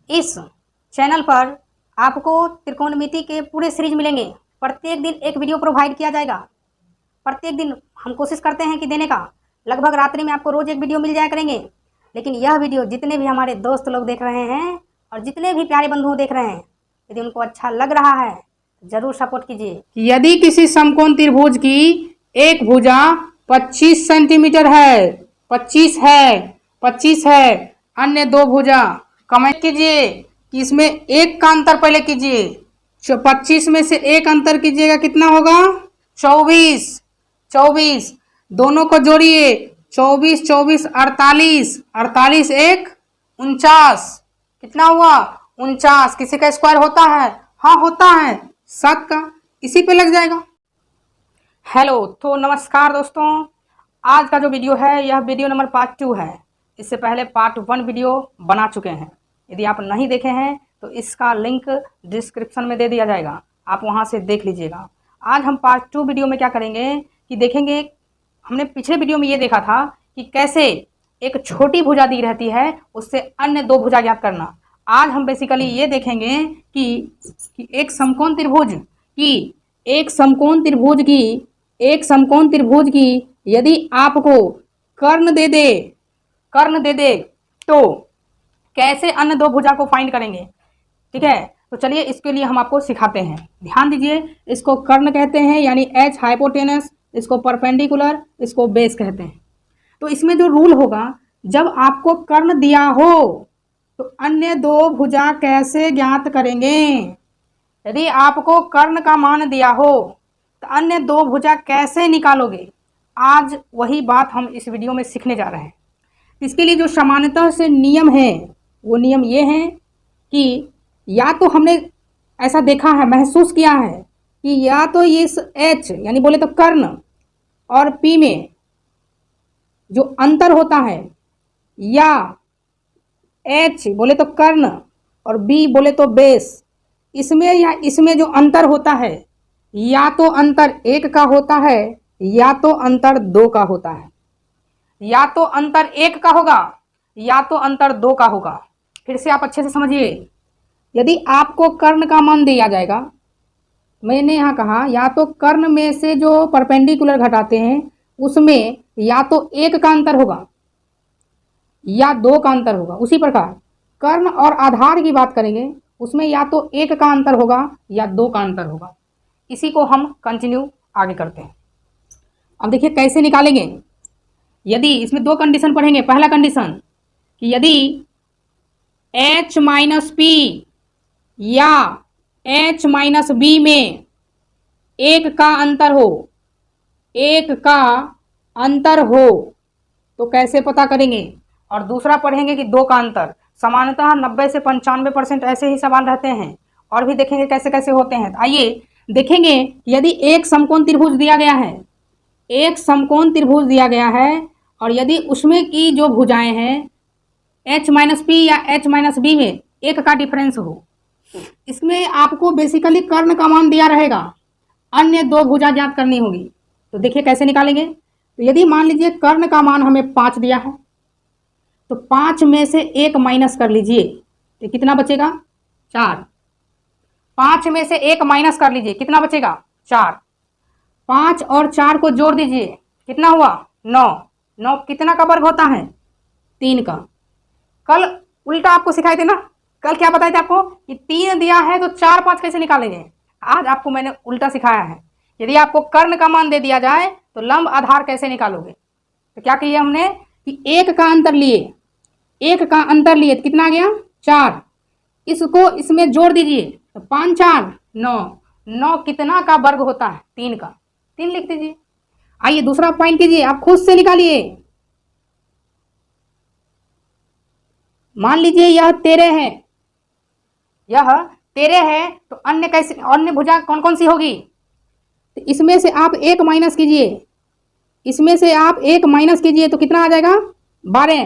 इस चैनल पर आपको त्रिकोणमिति के पूरे सीरीज मिलेंगे। प्रत्येक दिन एक वीडियो प्रोवाइड किया जाएगा। प्रत्येक दिन हम कोशिश करते हैं कि देने का, लगभग रात्रि में आपको रोज़ एक वीडियो मिल जाया करेंगे। लेकिन यह वीडियो जितने भी हमारे दोस्त लोग देख रहे हैं और जितने भी प्यारे बंधु देख रहे हैं, यदि उनको अच्छा लग रहा है तो ज़रूर सपोर्ट कीजिए। यदि किसी समकोण त्रिभुज की एक भुजा 25 सेंटीमीटर है, 25 है, अन्य दो भुजा, कमेंट कीजिए कि इसमें एक का अंतर पहले कीजिए। 25 में से एक अंतर कीजिएगा, कितना होगा? 24। दोनों को जोड़िए, 24 48, 48 एक 49, कितना हुआ? 49। किसी का स्क्वायर होता है? हाँ होता है, 7 का, इसी पे लग जाएगा। हेलो, तो नमस्कार दोस्तों। आज का जो वीडियो है यह वीडियो नंबर पार्ट 2 है। इससे पहले पार्ट 1 वीडियो बना चुके हैं। यदि आप नहीं देखे हैं तो इसका लिंक डिस्क्रिप्शन में दे दिया जाएगा, आप वहां से देख लीजिएगा। आज हम पार्ट 2 वीडियो में क्या करेंगे कि देखेंगे, हमने पिछले वीडियो में ये देखा था कि कैसे एक छोटी भुजा दी रहती है उससे अन्य दो भुजा ज्ञात करना। आज हम बेसिकली ये देखेंगे कि एक समकोण त्रिभुज की यदि आपको कर्ण दे दे तो कैसे अन्य दो भुजा को फाइंड करेंगे। ठीक है, तो चलिए इसके लिए हम आपको सिखाते हैं। ध्यान दीजिए, इसको कर्ण कहते हैं यानी एच हाइपोटेनस, इसको परपेंडिकुलर, इसको बेस कहते हैं। तो इसमें जो रूल होगा, जब आपको कर्ण दिया हो तो अन्य दो भुजा कैसे ज्ञात करेंगे। यदि आपको कर्ण का मान दिया हो तो अन्य दो भुजा कैसे निकालोगे, आज वही बात हम इस वीडियो में सीखने जा रहे हैं। इसके लिए जो सामान्यतः से नियम है वो नियम ये है कि या तो हमने ऐसा देखा है, महसूस किया है कि या तो इस H यानी बोले तो कर्ण और P में जो अंतर होता है, या H बोले तो कर्ण और B बोले तो बेस, इसमें या इसमें जो अंतर होता है, या तो अंतर 1 का होता है या तो अंतर 2 का होता है। या तो अंतर 1 का होगा या तो अंतर 2 का होगा। फिर से आप अच्छे से समझिए, यदि आपको कर्ण का मान दिया जाएगा, मैंने यहाँ कहा या तो कर्ण में से जो परपेंडिकुलर घटाते हैं उसमें या तो 1 का अंतर होगा या 2 का अंतर होगा। उसी प्रकार कर्ण और आधार की बात करेंगे, उसमें या तो 1 का अंतर होगा या 2 का अंतर होगा। इसी को हम कंटिन्यू आगे करते हैं। अब देखिए कैसे निकालेंगे। यदि इसमें 2 कंडीशन पढ़ेंगे। पहला कंडीशन कि यदि H माइनस P या H माइनस B में 1 का अंतर हो तो कैसे पता करेंगे। और दूसरा पढ़ेंगे कि 2 का अंतर। सामान्यतः 90 से 95% ऐसे ही सवाल रहते हैं, और भी देखेंगे कैसे कैसे होते हैं। तो आइए देखेंगे, यदि एक समकोण त्रिभुज दिया गया है और यदि उसमें की जो भुजाएं हैं H माइनस P या H माइनस B में 1 का डिफरेंस हो, इसमें आपको बेसिकली कर्ण का मान दिया रहेगा, अन्य दो भुजा ज्ञात करनी होगी। तो देखिए कैसे निकालेंगे। तो यदि मान लीजिए कर्ण का मान हमें 5 दिया है तो 5 में से 1 माइनस कर लीजिए तो कितना बचेगा? 4। 5 में से 1 माइनस कर लीजिए, कितना बचेगा? 4। 5 और 4 को जोड़ दीजिए, कितना हुआ? 9। 9 कितना का वर्ग होता है? 3 का। कल उल्टा आपको सिखाए थे ना, कल क्या बताए थे आपको कि 3 दिया है तो 4 5 कैसे निकालेंगे। आज आपको मैंने उल्टा सिखाया है। यदि आपको कर्ण का मान दे दिया जाए तो लंब आधार कैसे निकालोगे। तो क्या किया हमने कि 1 का अंतर लिए तो कितना आ गया? 4। इसको इसमें जोड़ दीजिए तो 5 4 9। 9 कितना का वर्ग होता है? 3 का। 3 लिख दीजिए। आइए दूसरा पॉइंट कीजिए, आप खुद से निकालिए। मान लीजिए यह 13 है तो अन्य भुजा कौन कौन सी होगी। तो इसमें से आप 1 माइनस कीजिए तो कितना आ जाएगा? 12।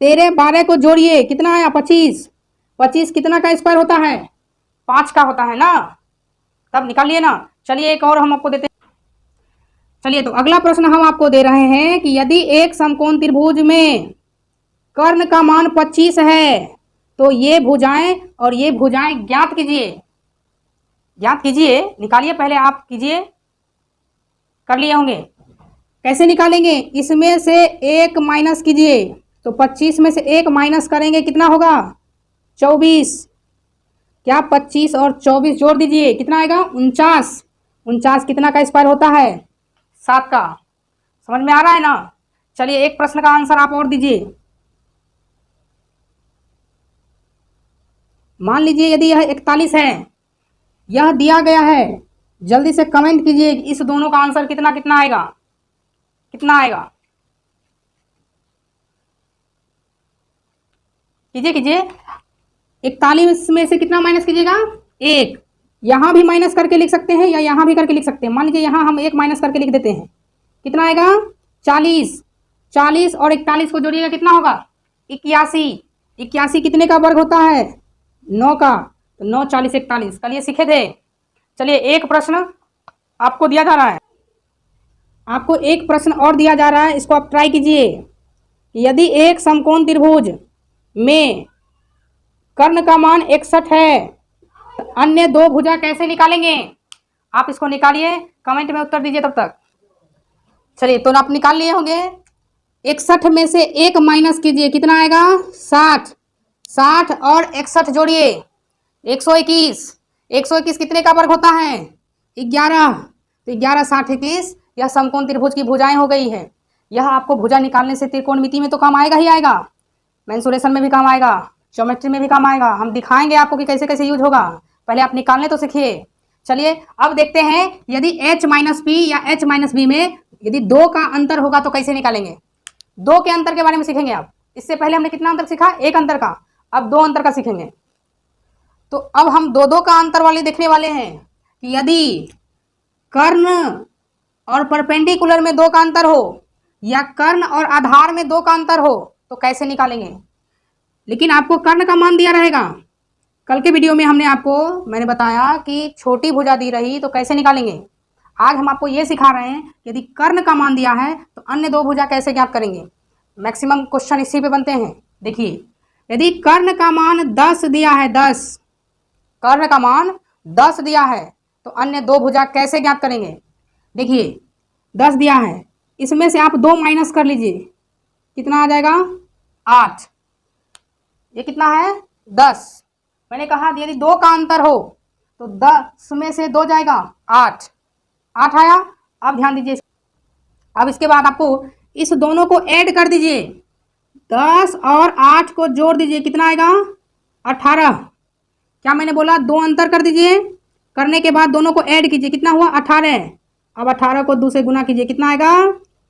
13 12 को जोड़िए, कितना आया? 25। 25 कितना का स्क्वायर होता है? 5 का होता है ना, तब निकालिए ना। चलिए एक और हम आपको देते हैं। चलिए तो अगला प्रश्न हम आपको दे रहे हैं कि यदि एक समकोण त्रिभुज में कर्ण का मान 25 है तो ये भुजाएं और ये भुजाएं ज्ञात कीजिए, ज्ञात कीजिए, निकालिए, पहले आप कीजिए, कर लिए होंगे। कैसे निकालेंगे? इसमें से एक माइनस कीजिए, तो 25 में से एक माइनस करेंगे, कितना होगा? 24। क्या 25 और 24 जोड़ दीजिए, कितना आएगा? 49। 49 कितना का स्क्वायर होता है? 7 का। समझ में आ रहा है ना? चलिए एक प्रश्न का आंसर आप और दीजिए। मान लीजिए यदि यह 41 है, यह दिया गया है, जल्दी से कमेंट कीजिए इस दोनों का आंसर कितना कितना आएगा, कितना आएगा, कीजिए कीजिए। 41 में से कितना माइनस कीजिएगा? 1। यहां भी माइनस करके लिख सकते हैं या यहां भी करके लिख सकते हैं। मान लीजिए यहां हम 1 माइनस करके लिख देते हैं, कितना आएगा? 40। 40 और 41 को जोड़िएगा, कितना होगा? 81। 81 कितने का वर्ग होता है? 9 का। तो 9 40 41, कल ये सीखे थे। चलिए एक प्रश्न आपको दिया जा रहा है, आपको एक प्रश्न और दिया जा रहा है, इसको आप ट्राई कीजिए। यदि एक समकोण त्रिभुज में कर्ण का मान 61 है, तो अन्य दो भुजा कैसे निकालेंगे? आप इसको निकालिए, कमेंट में उत्तर दीजिए तब तक। चलिए तो आप निकाल लिए होंगे। 61 में से एक माइनस कीजिए, कितना आएगा? 60। 60 और 61 जोड़िए, 121। 121 कितने का वर्ग होता है? 11। तो 11 60 21, यह समकोण त्रिभुज की भुजाएं हो गई है। यह आपको भुजा निकालने से त्रिकोणमिति में तो काम आएगा ही आएगा, मेंसुरेशन में भी काम आएगा, ज्योमेट्री में भी काम आएगा। हम दिखाएंगे आपको कि कैसे कैसे यूज होगा, पहले आप निकालने तो सीखिए। चलिए अब देखते हैं, यदि h माइनस पी या h माइनस बी में यदि 2 का अंतर होगा तो कैसे निकालेंगे। 2 के अंतर के बारे में सीखेंगे आप। इससे पहले हमने कितना अंतर सीखा? 1 अंतर का। अब 2 अंतर का सीखेंगे। तो अब हम 2 का अंतर वाले देखने वाले हैं कि यदि कर्ण और परपेंडिकुलर में 2 का अंतर हो या कर्ण और आधार में 2 का अंतर हो तो कैसे निकालेंगे। लेकिन आपको कर्ण का मान दिया रहेगा। कल के वीडियो में मैंने बताया कि छोटी भुजा दी रही तो कैसे निकालेंगे। आज हम आपको ये सिखा रहे हैं यदि कर्ण का मान दिया है तो अन्य 2 भुजा कैसे ज्ञात करेंगे। मैक्सिमम क्वेश्चन इसी पे बनते हैं। देखिए यदि कर्ण का मान 10 दिया है, 10 कर्ण का मान 10 दिया है तो अन्य 2 भुजा कैसे ज्ञात करेंगे। देखिए 10 दिया है, इसमें से आप 2 माइनस कर लीजिए, कितना आ जाएगा? 8। ये कितना है? 10। मैंने कहा यदि 2 का अंतर हो तो 10 में से 2 जाएगा, 8। 8 आया। अब ध्यान दीजिए, अब इसके बाद आपको इस दोनों को ऐड कर दीजिए, 10 और 8 को जोड़ दीजिए, कितना आएगा? 18। क्या मैंने बोला? 2 अंतर कर दीजिए, करने के बाद दोनों को ऐड कीजिए, कितना हुआ? 18। अब 18 को 2 से गुना कीजिए, कितना आएगा?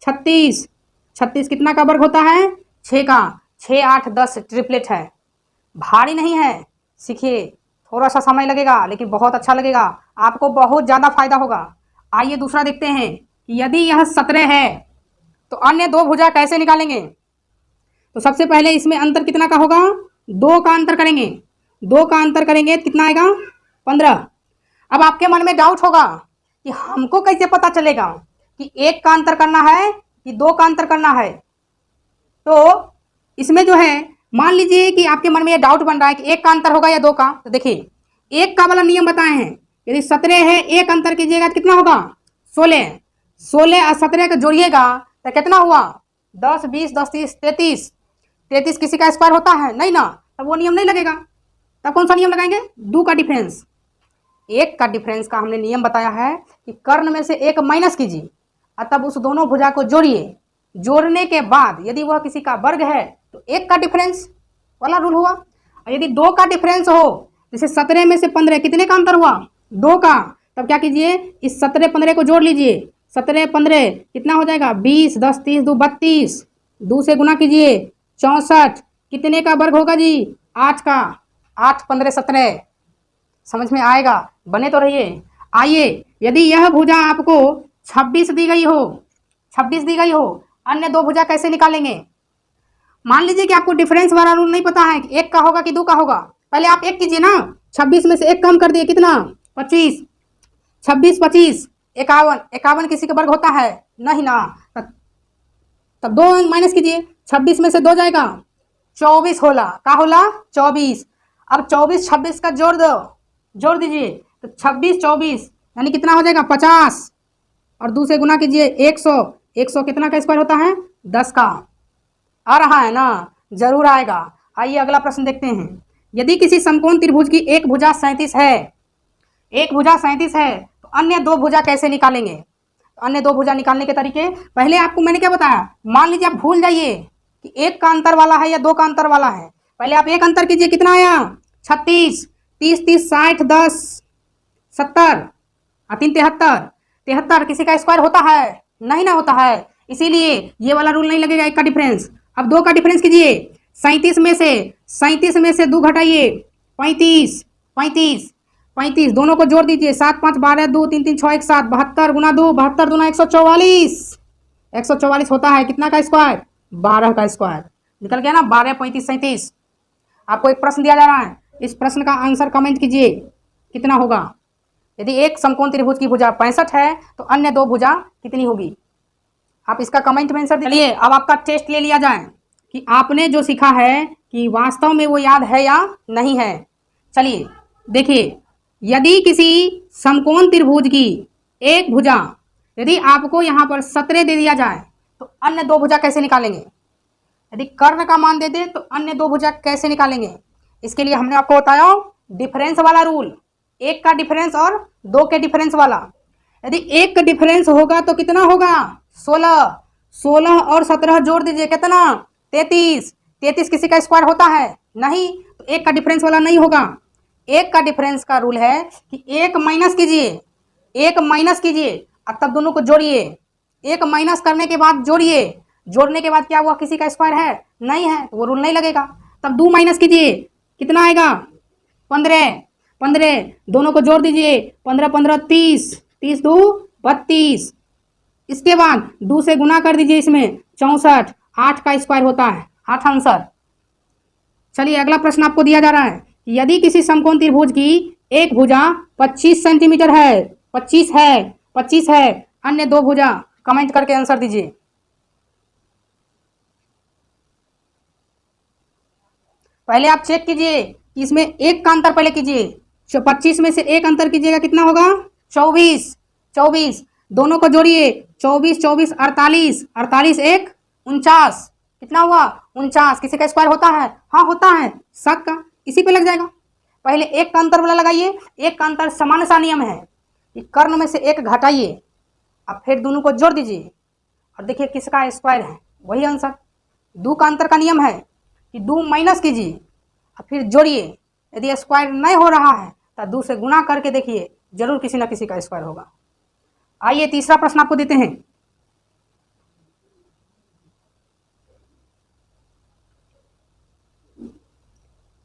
36। 36 कितना का वर्ग होता है? 6 का। 6 8 10 ट्रिपलेट है, भारी नहीं है। सीखिए, थोड़ा सा समय लगेगा लेकिन बहुत अच्छा लगेगा, आपको बहुत ज़्यादा फायदा होगा। आइए दूसरा देखते हैं कि यदि यह 17 है तो अन्य 2 भुजा कैसे निकालेंगे। तो सबसे पहले इसमें अंतर कितना का होगा? 2 का अंतर करेंगे। 2 का अंतर करेंगे तो कितना आएगा? 15। अब आपके मन में डाउट होगा कि हमको कैसे पता चलेगा कि 1 का अंतर करना है कि 2 का अंतर करना है। तो इसमें जो है, मान लीजिए कि आपके मन में ये डाउट बन रहा है कि 1 का अंतर होगा या 2 का। तो देखिए 1 का वाला नियम बताए हैं, यदि 17 है 1 अंतर कीजिएगा तो कितना होगा? 16। 16 और 17 को जोड़िएगा तो कितना हुआ? 10 20 10 30 33। 33 किसी का स्क्वायर होता है? नहीं ना, तब वो नियम नहीं लगेगा। तब कौन सा नियम लगाएंगे? 2 का डिफरेंस। 1 का डिफरेंस का हमने नियम बताया है कि कर्ण में से 1 माइनस कीजिए और तब उस दोनों भुजा को जोड़िए। जोड़ने के बाद यदि वह किसी का वर्ग है तो 1 का डिफरेंस वाला रूल हुआ। और यदि 2 का डिफरेंस हो, जैसे 17 में से 15 कितने का अंतर हुआ? 2 का। तब क्या कीजिए, इस 17 15 को जोड़ लीजिए। 17 15 कितना हो जाएगा? 20 10 30 2 32। 2 से गुना कीजिए, 64। कितने का वर्ग होगा जी? 8 का। 8 15 17। समझ में आएगा? बने तो रहिए। आइए, यदि यह भुजा आपको 26 दी गई हो, 26 दी गई हो, अन्य 2 भुजा कैसे निकालेंगे। मान लीजिए कि आपको डिफरेंस वाला रूल नहीं पता है कि 1 का होगा कि 2 का होगा। पहले आप 1 कीजिए ना, 26 में से 1 कम कर दिए, कितना? 25। 26 25 51। 51 किसी का वर्ग होता है? नहीं ना, तब 2 माइनस कीजिए, 26 में से 2 जाएगा, 24 होला, का होला 24। अब 24 26 का जोड़ दो, जोड़ दीजिए तो 26 24 यानी कितना हो जाएगा 50, और 2 से गुना कीजिए 100, 100 कितना का स्क्वायर होता है 10 का। आ रहा है ना, जरूर आएगा। आइए अगला प्रश्न देखते हैं। यदि किसी समकोण त्रिभुज की एक भुजा 37 है, एक भुजा 37 है तो अन्य दो भुजा कैसे निकालेंगे? अन्य दो भुजा निकालने के तरीके पहले आपको मैंने क्या बताया, मान लीजिए आप भूल जाइए कि एक का अंतर वाला है या दो का अंतर वाला है। पहले आप एक अंतर कीजिए, कितना आया 36, 30 30 60 10 70 और 3 73, 73 किसी का स्क्वायर होता है? नहीं ना होता है, इसीलिए ये वाला रूल नहीं लगेगा एक का डिफरेंस। अब दो का डिफरेंस कीजिए, 37 में से 2 घटाइए 35, 35 35 दोनों को जोड़ दीजिए, 7 5 12 2 3 3 6 1 7, 72 गुना 2 72 दूना 144, 144 होता है कितना का स्क्वायर 12 का स्क्वायर। निकल गया ना 12 35 37। आपको एक प्रश्न दिया जा रहा है, इस प्रश्न का आंसर कमेंट कीजिए कितना होगा। यदि एक समकोण त्रिभुज की भुजा 65 है तो अन्य दो भुजा कितनी होगी? आप इसका कमेंट में आंसर दीजिए। अब आपका टेस्ट ले लिया जाए कि आपने जो सीखा है कि वास्तव में वो याद है या नहीं है। चलिए देखिए, यदि किसी समकोण त्रिभुज की एक भुजा, यदि आपको यहाँ पर 17 दे दिया जाए तो अन्य दो भुजा कैसे निकालेंगे? यदि कर्ण का मान दे दे तो अन्य दो भुजा कैसे निकालेंगे? इसके लिए हमने आपको बताया डिफरेंस वाला रूल, एक का डिफरेंस और दो के डिफरेंस वाला। यदि एक का डिफरेंस होगा तो कितना होगा 16, 16 और 17 जोड़ दीजिए कितना 33, 33 किसी का स्क्वायर होता है? नहीं, तो एक का डिफरेंस वाला नहीं होगा। एक का डिफरेंस का रूल है कि एक माइनस कीजिए, एक माइनस कीजिए और तब दोनों को जोड़िए। एक माइनस करने के बाद जोड़िए, जोड़ने के बाद क्या हुआ किसी का स्क्वायर है? नहीं है, तो वो रूल नहीं लगेगा। तब 2 माइनस कीजिए, कितना आएगा 15, 15 दोनों को जोड़ दीजिए, 15 15 30, 30 2 32। इसके बाद 2 से गुना कर दीजिए, इसमें 64, 8 का स्क्वायर होता है 8 आंसर। चलिए अगला प्रश्न आपको दिया जा रहा है, यदि किसी समकोण त्रिभुज की एक भुजा 25 सेंटीमीटर है, 25 है अन्य दो भुजा, कमेंट करके आंसर दीजिए। पहले आप चेक कीजिए कि इसमें एक का अंतर पहले कीजिए, 25 में से एक अंतर कीजिएगा कितना होगा 24, 24 दोनों को जोड़िए, 24 24 48, 48 1 49, कितना हुआ 49। किसी का स्क्वायर होता है? हाँ होता है, 7 का, इसी पे लग जाएगा। पहले एक का अंतर वाला लगाइए, एक का अंतर समान सा नियम है कि कर्ण में से एक घटाइए, अब फिर दोनों को जोड़ दीजिए और देखिए किसका स्क्वायर है, वही आंसर। 2 का अंतर का नियम है कि 2 माइनस कीजिए और फिर जोड़िए, यदि स्क्वायर नहीं हो रहा है तो 2 से गुना करके देखिए, जरूर किसी ना किसी का स्क्वायर होगा। आइए तीसरा प्रश्न आपको देते हैं।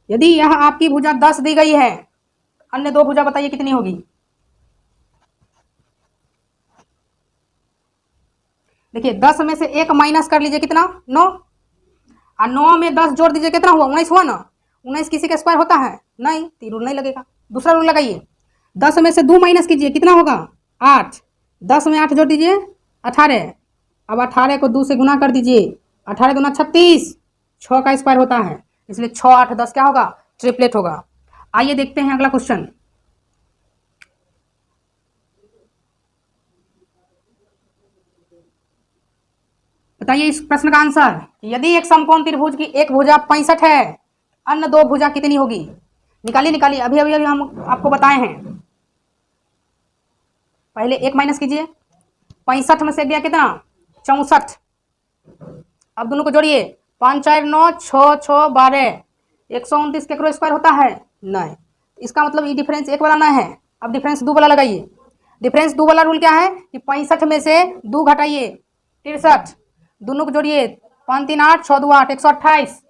यदि यह आपकी भुजा 10 दी गई है, अन्य दो भुजा बताइए कितनी होगी? देखिए 10 में से एक माइनस कर लीजिए, कितना 9, और 9 में 10 जोड़ दीजिए, कितना हुआ 19 हुआ ना। 19 किसी का स्क्वायर होता है? नहीं, तो रूल नहीं लगेगा। दूसरा रूल लगाइए, 10 में से 2 माइनस कीजिए, कितना होगा 8, 10 में 8 जोड़ दीजिए 18, अब 18 को 2 से गुना कर दीजिए, 18 दूना 36, 6 का स्क्वायर होता है, इसलिए 6 8 10 क्या होगा ट्रिपलेट होगा। आइए देखते हैं अगला क्वेश्चन। बताइए इस प्रश्न का आंसर। यदि एक समकोण त्रिभुज की एक भुजा 65 है, अन्य दो भुजा कितनी होगी? निकालिए निकालिए, अभी अभी अभी हम आपको बताए हैं। पहले एक माइनस कीजिए, 65 में से गया कितना 64, अब दोनों को जोड़िए, 5 4 9 6 6 12, 129 केकरो स्क्वायर होता है? नहीं, इसका मतलब ये डिफरेंस एक वाला नहीं है। अब डिफरेंस 2 वाला लगाइए। डिफरेंस 2 वाला रूल क्या है कि 65 में से 2 घटाइए 63, दोनों को जोड़िए, 5 3 8 6 2 8, 128,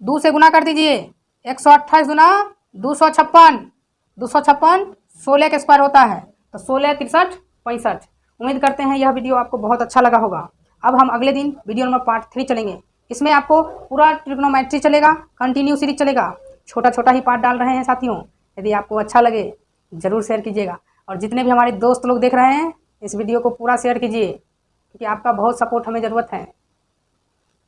2 से गुना कर दीजिए, 128 गुना 256, 256 16 का स्क्वायर होता है, तो 16 63 65। उम्मीद करते हैं यह वीडियो आपको बहुत अच्छा लगा होगा। अब हम अगले दिन वीडियो नंबर पार्ट 3 चलेंगे। इसमें आपको पूरा ट्रिग्नोमेट्री चलेगा, कंटिन्यू सीरीज चलेगा, छोटा छोटा ही पार्ट डाल रहे हैं साथियों। यदि आपको अच्छा लगे ज़रूर शेयर कीजिएगा, और जितने भी हमारे दोस्त लोग देख रहे हैं इस वीडियो को पूरा शेयर कीजिए, क्योंकि आपका बहुत सपोर्ट हमें ज़रूरत है।